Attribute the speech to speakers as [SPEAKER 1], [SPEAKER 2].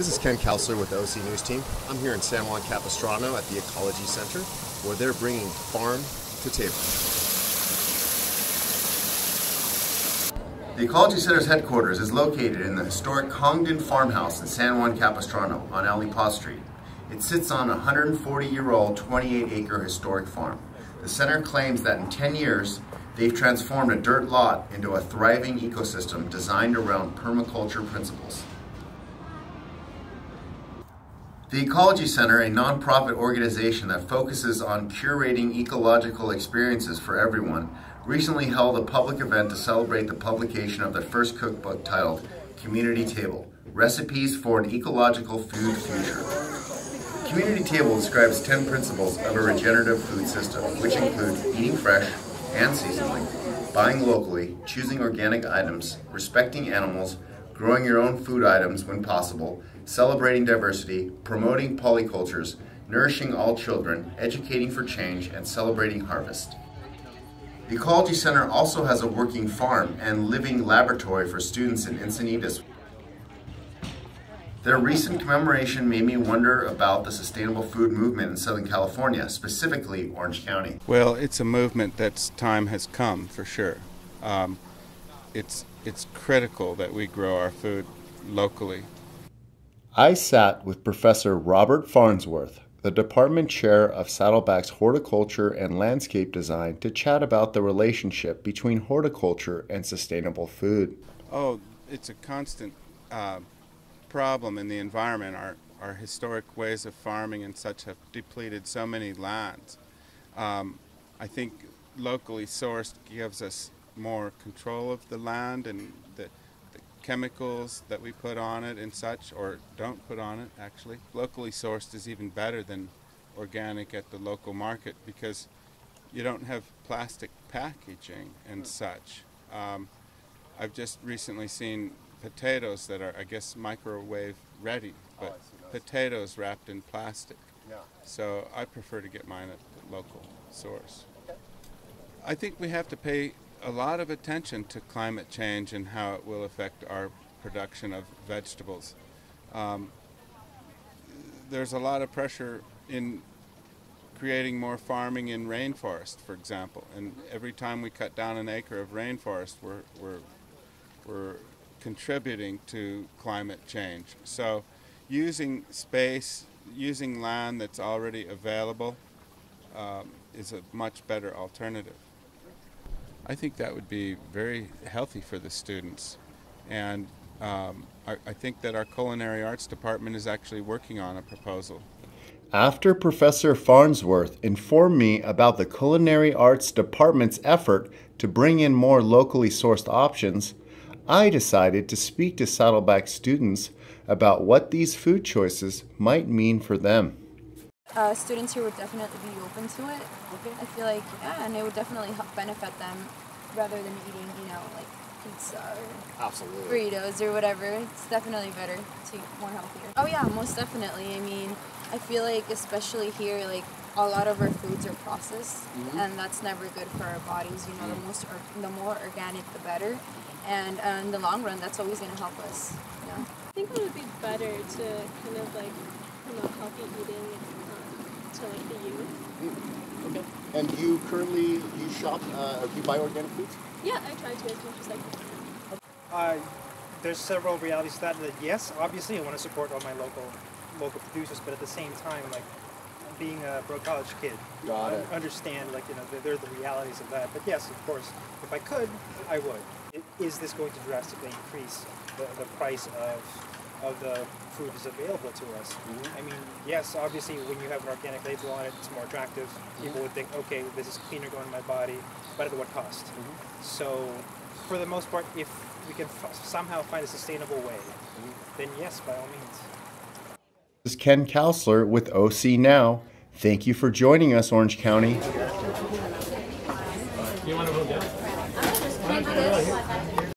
[SPEAKER 1] This is Ken Kausler with the OC News Team. I'm here in San Juan Capistrano at the Ecology Center, where they're bringing farm to table.
[SPEAKER 2] The Ecology Center's headquarters is located in the historic Congdon farmhouse in San Juan Capistrano on Ali Paz Street. It sits on a 140-year-old 28-acre historic farm. The center claims that in 10 years, they've transformed a dirt lot into a thriving ecosystem designed around permaculture principles. The Ecology Center, a nonprofit organization that focuses on curating ecological experiences for everyone, recently held a public event to celebrate the publication of their first cookbook titled Community Table: Recipes for an Ecological Food Future. Community Table describes 10 principles of a regenerative food system, which include eating fresh and seasonally, buying locally, choosing organic items, respecting animals, growing your own food items when possible, celebrating diversity, promoting polycultures, nourishing all children, educating for change, and celebrating harvest. The Ecology Center also has a working farm and living laboratory for students in Encinitas. Their recent commemoration made me wonder about the sustainable food movement in Southern California, specifically Orange County.
[SPEAKER 3] Well, it's a movement that's time has come, for sure. It's critical that we grow our food locally.
[SPEAKER 2] I sat with Professor Robert Farnsworth, the department chair of Saddleback's Horticulture and Landscape Design, to chat about the relationship between horticulture and sustainable food.
[SPEAKER 3] Oh, it's a constant problem in the environment. Our historic ways of farming and such have depleted so many lands. I think locally sourced gives us more control of the land and the chemicals that we put on it and such, or don't put on it actually. Locally sourced is even better than organic at the local market because you don't have plastic packaging and such. I've just recently seen potatoes that are, I guess, microwave ready, but potatoes wrapped in plastic. Yeah. So I prefer to get mine at the local source. Okay. I think we have to pay a lot of attention to climate change and how it will affect our production of vegetables. There's a lot of pressure in creating more farming in rainforest, for example, and every time we cut down an acre of rainforest, we're contributing to climate change. So using space, using land that's already available is a much better alternative. I think that would be very healthy for the students, and I think that our culinary arts department is actually working on a proposal.
[SPEAKER 2] After Professor Farnsworth informed me about the culinary arts department's effort to bring in more locally sourced options, I decided to speak to Saddleback students about what these food choices might mean for them.
[SPEAKER 4] Students here would definitely be open to it. Okay. I feel like, yeah, and it would definitely help benefit them rather than eating, like pizza or burritos or whatever. It's definitely better to eat more healthier. Oh yeah, most definitely. I mean, I feel like especially here, like a lot of our foods are processed, and that's never good for our bodies. The more organic, the better. And in the long run, that's always going to help us. Yeah.
[SPEAKER 5] I think it would be better to kind of like promote healthy eating to like the youth.
[SPEAKER 1] Okay. And you currently shop, do you buy organic foods?
[SPEAKER 5] Yeah, I try to as much as I can.
[SPEAKER 6] There's several realities to that. Yes, obviously I want to support all my local producers, but at the same time, like being a broke college kid, I understand there are the realities of that. But yes, of course, if I could, I would. Is this going to drastically increase the price of the food is available to us? I mean, yes, obviously when you have an organic label on it, it's more attractive. People would think, okay, this is cleaner going to my body, but at what cost? So for the most part, if we can somehow find a sustainable way, then yes, by all means.
[SPEAKER 2] This is Ken Kausler with OC Now. Thank you for joining us, Orange County.
[SPEAKER 7] You want to go get it?